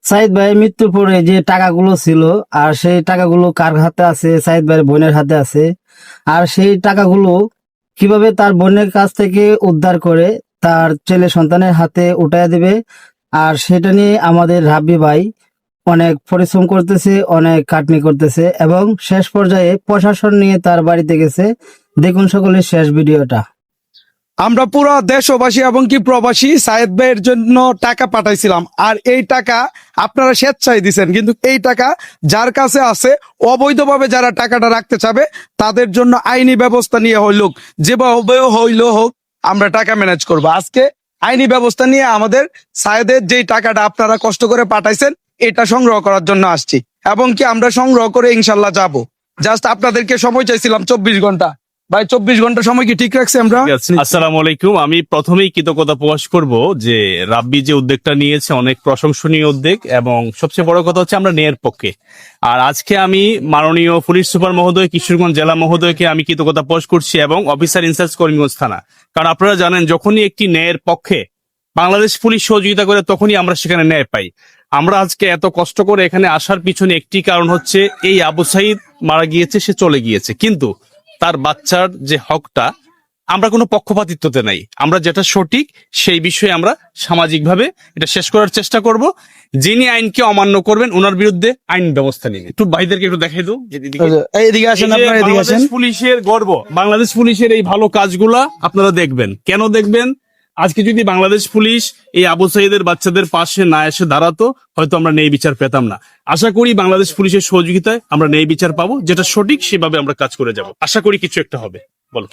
সাইদ ভাইয়ের মৃত্যুর পরে যে টাকাগুলো ছিল, আর সেই টাকাগুলো কার হাতে আছে? সাইদ ভাইয়ের বোনের হাতে আছে। আর সেই টাকাগুলো কিভাবে তার বোনের কাছ থেকে উদ্ধার করে তার ছেলে সন্তানের হাতে উঠায় দেবে, আর সেটা নিয়ে আমাদের রাব্বি ভাই অনেক পরিশ্রম করতেছে, অনেক খাটনি করতেছে, এবং শেষ পর্যায়ে প্রশাসন নিয়ে তার বাড়িতে গেছে। দেখুন সকলের শেষ ভিডিওটা। আমরা পুরো দেশবাসী এবং কি প্রবাসী সায়েদ ভাইয়ের জন্য টাকা পাঠাইছিলাম, আর এই টাকা আপনারা স্বেচ্ছায় দিচ্ছেন, কিন্তু এই টাকা যার কাছে আছে অবৈধভাবে যারা টাকাটা রাখতে চাবে তাদের জন্য আইনি ব্যবস্থা নিয়ে হইলুক, যেভাবে হইলো হোক আমরা টাকা ম্যানেজ করব। আজকে আইনি ব্যবস্থা নিয়ে আমাদের সায়েদের যেই টাকাটা আপনারা কষ্ট করে পাঠাইছেন এটা সংগ্রহ করার জন্য আসছি, এবং কি আমরা সংগ্রহ করে ইনশাল্লাহ যাব। জাস্ট আপনাদেরকে সময় চাইছিলাম 24 ঘন্টা। ভাই 24 ঘন্টা সময় কি ঠিক রাখছি আমরা? আসসালামু আলাইকুম। আমি প্রথমেই কৃতজ্ঞতা প্রকাশ করব যে রাব্বি যে উদ্যোগটা নিয়েছে অনেক প্রশংসনীয় উদ্যোগ, এবং সবচেয়ে বড় কথা হচ্ছে আমরা ন্যায়ের পক্ষে। আর আজকে আমি মাননীয় পুলিশ সুপার মহোদয়, কিশোরগঞ্জ জেলা মহোদয়কে আমি কৃতজ্ঞতা প্রকাশ করছি, এবং অফিসার ইনচার্জ করিমগঞ্জ থানা। কারণ আপনারা জানেন, যখনই একটি ন্যায়ের পক্ষে বাংলাদেশ পুলিশ সহযোগিতা করে তখনই আমরা সেখানে ন্যায় পাই। আমরা আজকে এত কষ্ট করে এখানে আসার পিছনে একটি কারণ হচ্ছে এই আবু সাঈদ মারা গিয়েছে, সে চলে গিয়েছে, কিন্তু তার বাচ্চার যে হকটা, আমরা কোনো পক্ষপাতিত্বতে নাই। আমরা যেটা সঠিক সেই বিষয়ে আমরা সামাজিকভাবে এটা শেষ করার চেষ্টা করব। যিনি আইনকে অমান্য করবেন ওনার বিরুদ্ধে আইন ব্যবস্থা নিবে। একটু ভাইদেরকে একটু দেখাই দাও। এইদিকে আসেন, আপনারা এদিকে আসেন। বাংলাদেশ পুলিশের গর্ব, বাংলাদেশ পুলিশের এই ভালো কাজগুলা আপনারা দেখবেন। কেন দেখবেন? আজকে যদি বাংলাদেশ পুলিশ এই আবু সাঈদের বাচ্চাদের পাশে না এসে দাঁড়াতো, হয়তো আমরা ন্যায় বিচার পেতাম না। আশা করি বাংলাদেশ পুলিশের সহযোগিতায় আমরা ন্যায় বিচার পাবো, যেটা সঠিক সেভাবে আমরা কাজ করে যাব। আশা করি কিছু একটা হবে। বলো।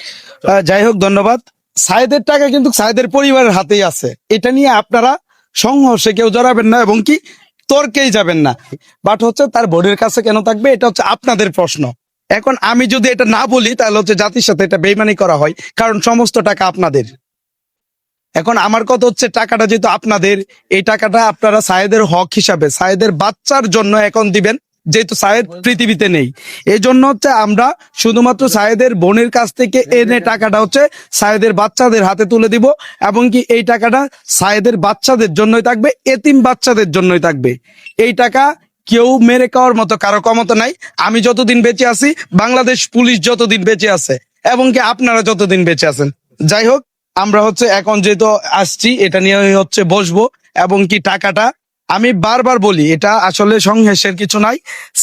যাই হোক, ধন্যবাদ। সায়েদের টাকা কিন্তু সায়েদের পরিবারের হাতেই আছে। এটা নিয়ে আপনারা সংঘর্ষে কেউ জড়াবেন না, এবং কি তর্কেই যাবেন না। বাট হচ্ছে তার বোর্ডের কাছে কেন থাকবে, এটা হচ্ছে আপনাদের প্রশ্ন। এখন আমি যদি এটা না বলি তাহলে হচ্ছে জাতির সাথে এটা বেইমানি করা হয়, কারণ সমস্ত টাকা আপনাদের। এখন আমার কথা হচ্ছে টাকাটা যেহেতু আপনাদের, এই টাকাটা আপনারা সায়েদের হক হিসাবে সায়েদের বাচ্চার জন্য এখন দিবেন, যেহেতু সায়েদ পৃথিবীতে নেই। এই জন্য হচ্ছে আমরা শুধুমাত্র সায়েদের বোনের কাছ থেকে এনে টাকাটা হচ্ছে সায়েদের বাচ্চাদের হাতে তুলে দিব, এবং কি এই টাকাটা সায়েদের বাচ্চাদের জন্যই থাকবে, এতিম বাচ্চাদের জন্যই থাকবে। এই টাকা কেউ মেরে খাওয়ার মতো কারো ক্ষমতা নাই। আমি যতদিন বেঁচে আছি, বাংলাদেশ পুলিশ যতদিন বেঁচে আছে, এবং কি আপনারা যতদিন বেঁচে আছেন। যাই হোক, আমরা হচ্ছে এখন যেহেতু আসছি এটা নিয়ে হচ্ছে বসবো, এবং কি টাকাটা আমি বারবার বলি এটা আসলে সংঘর্ষের কিছু নাই।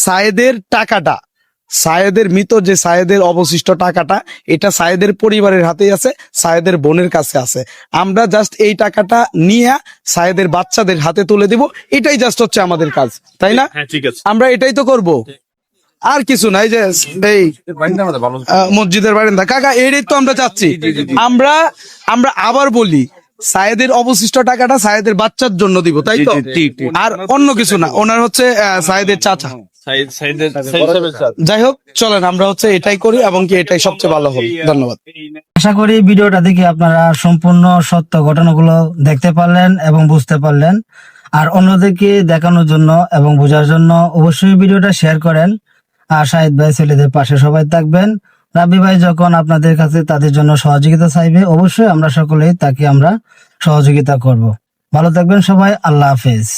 সায়েদের টাকাটা, সায়েদের মৃত যে সায়েদের অবশিষ্ট টাকাটা, এটা সায়েদের পরিবারের হাতেই আছে, সায়েদের বোনের কাছে আছে। আমরা জাস্ট এই টাকাটা নিয়ে সায়েদের বাচ্চাদের হাতে তুলে দিব, এটাই জাস্ট হচ্ছে আমাদের কাজ, তাই না? হ্যাঁ, ঠিক আছে। আমরা এটাই তো করব, আর কিছু নাই। যে এই মসজিদের বারান্দা কাকা, এটাই তো আমরা চাচ্ছি। আমরা আমরা আবার বলি, সায়েদের অবশিষ্ট টাকাটা সায়েদের বাচ্চার জন্য দিব, তাই তো? আর অন্য কিছু না। ওনার হচ্ছে সায়েদের চাচা। যাই হোক, চলেন আমরা হচ্ছে এটাই করি, এবং কি এটাই সবচেয়ে ভালো হবে। ধন্যবাদ। আশা করি ভিডিওটা দেখে আপনারা সম্পূর্ণ সত্য ঘটনাগুলো দেখতে পারলেন এবং বুঝতে পারলেন। আর অন্যদেরকে দেখানোর জন্য এবং বোঝার জন্য অবশ্যই ভিডিওটা শেয়ার করেন। আর শাহিদ ভাই ছেলেদের পাশে সবাই থাকবেন। রাব্বি ভাই যখন আপনাদের কাছে তাদের জন্য সহযোগিতা চাইবে, অবশ্যই আমরা সকলেই তাকে আমরা সহযোগিতা করব। ভালো থাকবেন সবাই। আল্লাহ হাফেজ।